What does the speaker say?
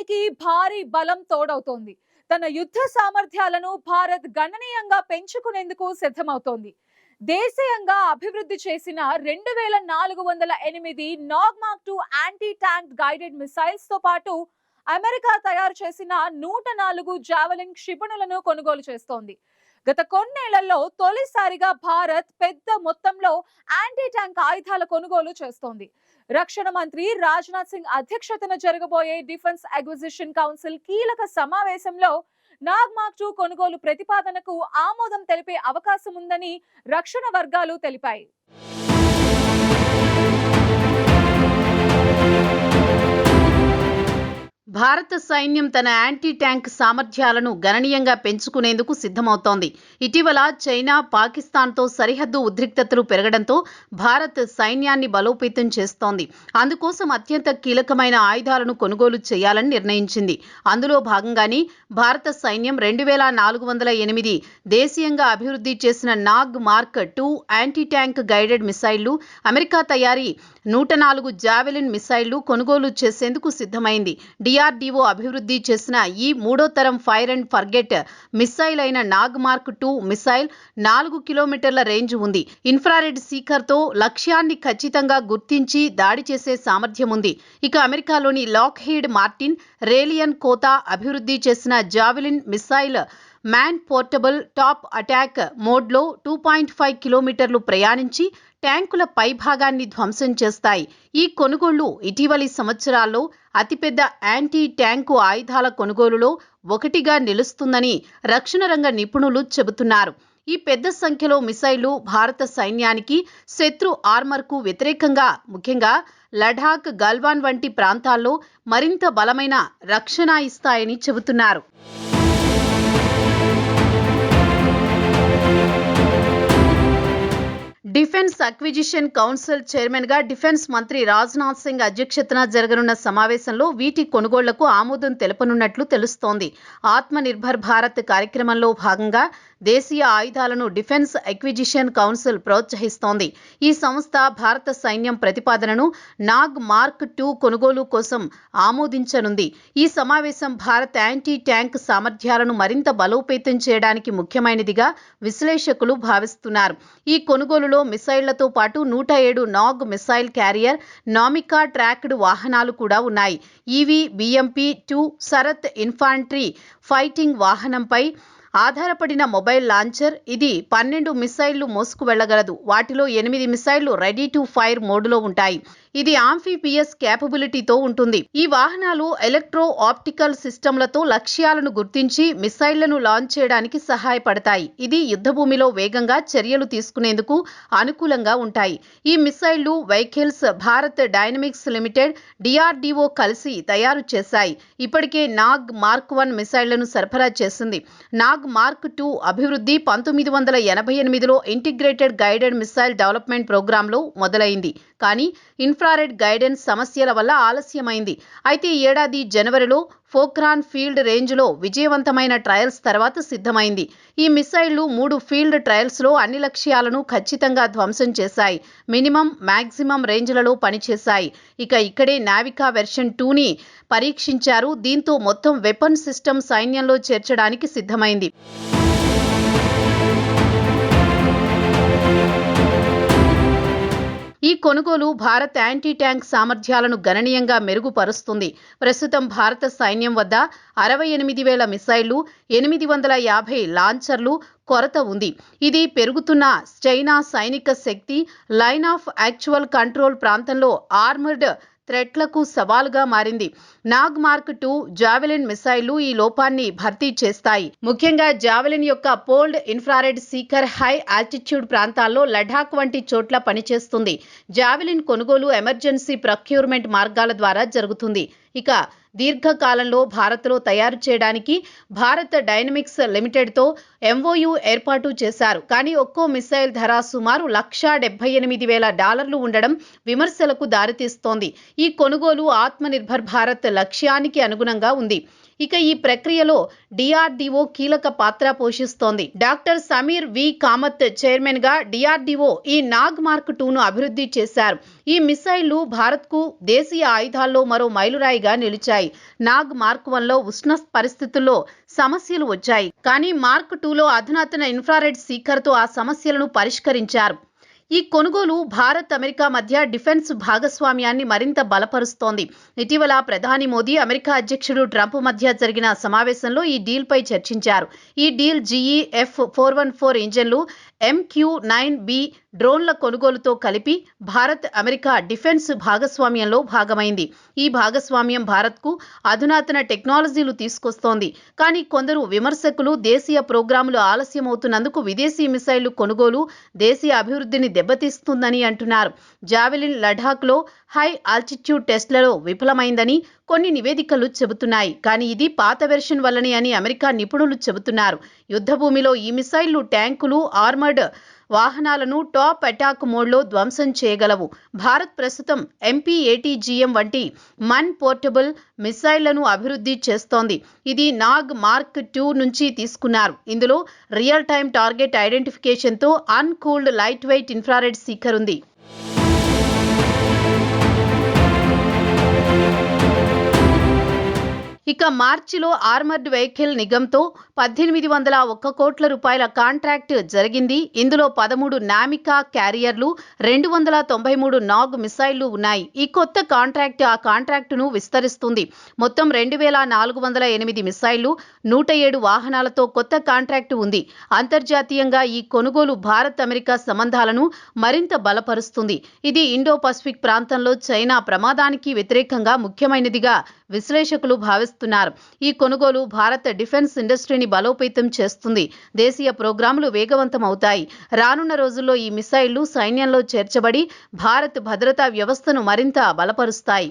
దానికి భారీ బలం తోడవుతోంది. తన యుద్ధ సామర్థ్యాలను భారత్ గణనీయంగా పెంచుకునేందుకు సిద్ధమవుతోంది. దేశీయంగా అభివృద్ధి చేసిన 2408 Nag Mark 2 anti tank guided missiles తో పాటు అమెరికా తయారు చేసిన 104 జావెలిన్ క్షిపణులను కొనుగోలు చేస్తోంది. గత కొన్నేళ్లలో తొలిసారిగా భారత్ పెద్ద మొత్తంలో యాంటీ ట్యాంక్ ఆయుధాల కొనుగోలు చేస్తోంది. రక్షణ మంత్రి రాజ్నాథ్ సింగ్ అధ్యక్షతన జరగబోయే డిఫెన్స్ అక్విజిషన్ కౌన్సిల్ కీలక సమావేశంలో నాగ్ మార్క్ 2 కొనుగోలు ప్రతిపాదనకు ఆమోదం తెలిపే అవకాశం ఉందని రక్షణ వర్గాలు తెలిపాయి. భారత సైన్యం తన యాంటీ ట్యాంక్ సామర్థ్యాలను గణనీయంగా పెంచుకునేందుకు సిద్ధమవుతోంది. ఇటీవల చైనా, పాకిస్తాన్తో సరిహద్దు ఉద్రిక్తతలు పెరగడంతో భారత్ సైన్యాన్ని బలోపేతం చేస్తోంది. అందుకోసం అత్యంత కీలకమైన ఆయుధాలను కొనుగోలు చేయాలని నిర్ణయించింది. అందులో భాగంగానే భారత సైన్యం 2408 దేశీయంగా అభివృద్ధి చేసిన Nag Mark 2 anti tank guided మిసైళ్లు, అమెరికా తయారీ 104 జావెలిన్ మిసైళ్లు కొనుగోలు చేసేందుకు సిద్ధమైంది. డిఆర్డీఓ అభివృద్ధి చేసిన ఈ మూడో తరం ఫైర్ అండ్ ఫర్గెట్ మిసైల్ అయిన నాగ్ మార్క్ 2 మిసైల్ 4 కిలోమీటర్ల రేంజ్ ఉంది. ఇన్ఫ్రారెడ్ సీకర్తో లక్ష్యాన్ని ఖచ్చితంగా గుర్తించి దాడి చేసే సామర్థ్యం ఉంది. ఇక అమెరికాలోని లాక్హీడ్ మార్టిన్, రేలియన్ కోతా అభివృద్ధి చేసిన javelin missile man portable top attack మోడ్లో 2.5 కిలోమీటర్లు ప్రయాణించి ట్యాంకుల పైభాగాన్ని ధ్వంసం చేస్తాయి. ఈ కొనుగోళ్లు ఇటీవలి సంవత్సరాల్లో అతిపెద్ద యాంటీ ట్యాంకు ఆయుధాల కొనుగోలులో ఒకటిగా నిలుస్తుందని రక్షణ రంగ నిపుణులు చెబుతున్నారు. ఈ పెద్ద సంఖ్యలో మిసైళ్లు భారత సైన్యానికి శత్రు ఆర్మర్కు వ్యతిరేకంగా ముఖ్యంగా లడాక్, గల్వాన్ వంటి ప్రాంతాల్లో మరింత బలమైన రక్షణ ఇస్తాయని చెబుతున్నారు. డిఫెన్స్ అక్విజిషన్ కౌన్సిల్ చైర్మన్ గా డిఫెన్స్ మంత్రి రాజ్నాథ్ సింగ్ అధ్యక్షతన జరగనున్న సమావేశంలో వీటి కొనుగోళ్లకు ఆమోదం తెలపనున్నట్లు తెలుస్తోంది. ఆత్మ నిర్భర్ భారత్ కార్యక్రమంలో భాగంగా దేశీయ ఆయుధాలను డిఫెన్స్ అక్విజిషన్ కౌన్సిల్ ప్రోత్సహిస్తోంది. ఈ సంస్థ భారత సైన్యం ప్రతిపాదనను నాగ్ మార్క్ 2 కొనుగోలు కోసం ఆమోదించనుంది. ఈ సమావేశం భారత్ యాంటీ ట్యాంక్ సామర్థ్యాలను మరింత బలోపేతం చేయడానికి ముఖ్యమైనదిగా విశ్లేషకులు భావిస్తున్నారు. ఈ కొనుగోలులో మిసైళ్లతో పాటు 107 నాగ్ మిసైల్ క్యారియర్, నామికా ట్రాక్డ్ వాహనాలు కూడా ఉన్నాయి. EV BMP-2 Sarath infantry fighting వాహనంపై ఆధారపడిన మొబైల్ లాంచర్. ఇది 12 మిసైళ్లు మోసుకు వెళ్లగలదు. వాటిలో 8 మిసైళ్లు రెడీ టు ఫైర్ మోడ్లో ఉంటాయి. ఇది ఆంఫిబియస్ క్యాపబిలిటీతో ఉంటుంది. ఈ వాహనాలు ఎలక్ట్రో ఆప్టికల్ సిస్టంలతో లక్ష్యాలను గుర్తించి మిసైళ్లను లాంచ్ చేయడానికి సహాయపడతాయి. ఇది యుద్ధభూమిలో వేగంగా చర్యలు తీసుకునేందుకు అనుకూలంగా ఉంటాయి. ఈ మిసైళ్లు vehicles Bharat dynamics limited, DRDO కలిసి తయారు చేశాయి. ఇప్పటికే నాగ్ మార్క్ 1 మిసైళ్లను సరఫరా చేసింది. నాగ్ మార్క్ 2 అభివృద్ధి 1988లో ఇంటిగ్రేటెడ్ గైడెడ్ మిసైల్ డెవలప్మెంట్ ప్రోగ్రాంలో మొదలైంది. కానీ ఇన్ఫ్రారెడ్ గైడెన్స్ సమస్యల వల్ల ఆలస్యమైంది. అయితే ఈ ఏడాది జనవరిలో పోఖ్రాన్ ఫీల్డ్ రేంజ్లో విజయవంతమైన ట్రయల్స్ తర్వాత సిద్ధమైంది. ఈ మిసైళ్లు 3 ఫీల్డ్ ట్రయల్స్లో అన్ని లక్ష్యాలను ఖచ్చితంగా ధ్వంసం చేశాయి. మినిమం, మాక్సిమం రేంజ్లలో పనిచేశాయి. ఇక్కడే నావికా వెర్షన్ 2ని పరీక్షించారు. దీంతో మొత్తం వెపన్ సిస్టమ్ సైన్యంలో చేర్చడానికి సిద్ధమైంది. ఈ కొనుగోలు భారత్ యాంటీ ట్యాంక్ సామర్థ్యాలను గణనీయంగా మెరుగుపరుస్తుంది. ప్రస్తుతం భారత సైన్యం వద్ద 68,000 మిసైళ్లు, 850 లాంచర్లు కొరత ఉంది. ఇది పెరుగుతున్న చైనా సైనిక శక్తి, లైన్ ఆఫ్ యాక్చువల్ కంట్రోల్ ప్రాంతంలో ఆర్మర్డ్ థ్రెట్లకు సవాలుగా మారింది. నాగ్ మార్క్ 2 జావెలిన్ మిసైళ్లు ఈ లోపాన్ని భర్తీ చేస్తాయి. ముఖ్యంగా జావెలిన్ యొక్క పోల్డ్ ఇన్ఫ్రారెడ్ సీకర్ హై ఆల్టిట్యూడ్ ప్రాంతాల్లో లడాక్ వంటి చోట్ల పనిచేస్తుంది. జావెలిన్ కొనుగోలు ఎమర్జెన్సీ ప్రొక్యూర్మెంట్ మార్గాల ద్వారా జరుగుతుంది. ఇక దీర్ఘకాలంలో భారత్లో తయారు చేయడానికి భారత్ డైనమిక్స్ లిమిటెడ్తో MOU ఏర్పాటు చేశారు. కానీ ఒక్కో మిసైల్ ధర సుమారు $178,000 ఉండడం విమర్శలకు దారితీస్తోంది. ఈ కొనుగోలు ఆత్మ నిర్భర్ భారత్ లక్ష్యానికి అనుగుణంగా ఉంది. ఇక ఈ ప్రక్రియలో డిఆర్డీఓ కీలక పాత్ర పోషిస్తోంది. డాక్టర్ సమీర్ వి కామత్ చైర్మన్ గా డిఆర్డీఓ ఈ నాగ్ మార్క్ 2ను అభివృద్ధి చేశారు. ఈ మిసైళ్లు భారత్కు దేశీయ ఆయుధాల్లో మరో మైలురాయిగా నిలిచాయి. నాగ్ మార్క్ 1లో ఉష్ణ పరిస్థితుల్లో సమస్యలు వచ్చాయి. కానీ మార్క్ 2లో అధునాతన ఇన్ఫ్రారెడ్ సీకర్తో ఆ సమస్యలను పరిష్కరించారు. ఈ కొనుగోలు భారత్ అమెరికా మధ్య డిఫెన్స్ భాగస్వామ్యాన్ని మరింత బలపరుస్తోంది. ఇటీవల ప్రధాని మోదీ అమెరికా అధ్యక్షుడు ట్రంప్ మధ్య జరిగిన సమావేశంలో ఈ డీల్పై చర్చించారు. ఈ డీల్ GE F414 ఇంజన్లు, MQ-9B డ్రోన్ల కొనుగోలుతో కలిపి భారత్ అమెరికా డిఫెన్స్ భాగస్వామ్యంలో భాగమైంది. ఈ భాగస్వామ్యం భారత్కు అధునాతన టెక్నాలజీలు తీసుకొస్తోంది. కానీ కొందరు విమర్శకులు దేశీయ ప్రోగ్రాములు ఆలస్యమవుతున్నందుకు విదేశీ మిసైళ్లు కొనుగోలు దేశీయ అభివృద్ధిని దెబ్బతీస్తుందని అంటున్నారు. జావెలిన్ లడాఖ్లో హై ఆల్టిట్యూడ్ టెస్ట్లలో విఫలమైందని కొన్ని నివేదికలు చెబుతున్నాయి. కానీ ఇది పాత వెర్షన్ వల్లనే అని అమెరికా నిపుణులు చెబుతున్నారు. యుద్ధభూమిలో ఈ మిసైళ్లు ట్యాంకులు, ఆర్మర్డ్ వాహనాలను టాప్ అటాక్ మోడ్లో ధ్వంసం చేయగలవు. భారత్ ప్రస్తుతం MPATGM వంటి మన్ పోర్టబుల్ మిసైళ్లను అభివృద్ధి చేస్తోంది. ఇది నాగ్ మార్క్ 2 నుంచి తీసుకున్నారు. ఇందులో రియల్ టైమ్ టార్గెట్ ఐడెంటిఫికేషన్తో uncooled lightweight infrared seeker ఉంది. ఇక మార్చిలో ఆర్మర్డ్ వెహికల్ నిగమ్తో 1801 కోట్ల రూపాయల కాంట్రాక్ట్ జరిగింది. ఇందులో 13 నామికా క్యారియర్లు, 293 నాగ్ మిసైళ్లు ఉన్నాయి. ఈ కొత్త కాంట్రాక్ట్ ఆ కాంట్రాక్టును విస్తరిస్తుంది. మొత్తం 2408 మిసైళ్లు, 107 వాహనాలతో కొత్త కాంట్రాక్టు ఉంది. అంతర్జాతీయంగా ఈ కొనుగోలు భారత్ అమెరికా సంబంధాలను మరింత బలపరుస్తుంది. ఇది ఇండో పసిఫిక్ ప్రాంతంలో చైనా ప్రమాదానికి వ్యతిరేకంగా ముఖ్యమైనదిగా విశ్లేషకులు భావిస్తున్నారు. ఈ కొనుగోలు భారత డిఫెన్స్ ఇండస్ట్రీని బలోపేతం చేస్తుంది. దేశీయ ప్రోగ్రాములు వేగవంతం అవుతాయి. రానున్న రోజుల్లో ఈ మిసైళ్లు సైన్యంలో చేర్చబడి భారత్ భద్రతా వ్యవస్థను మరింత బలపరుస్తాయి.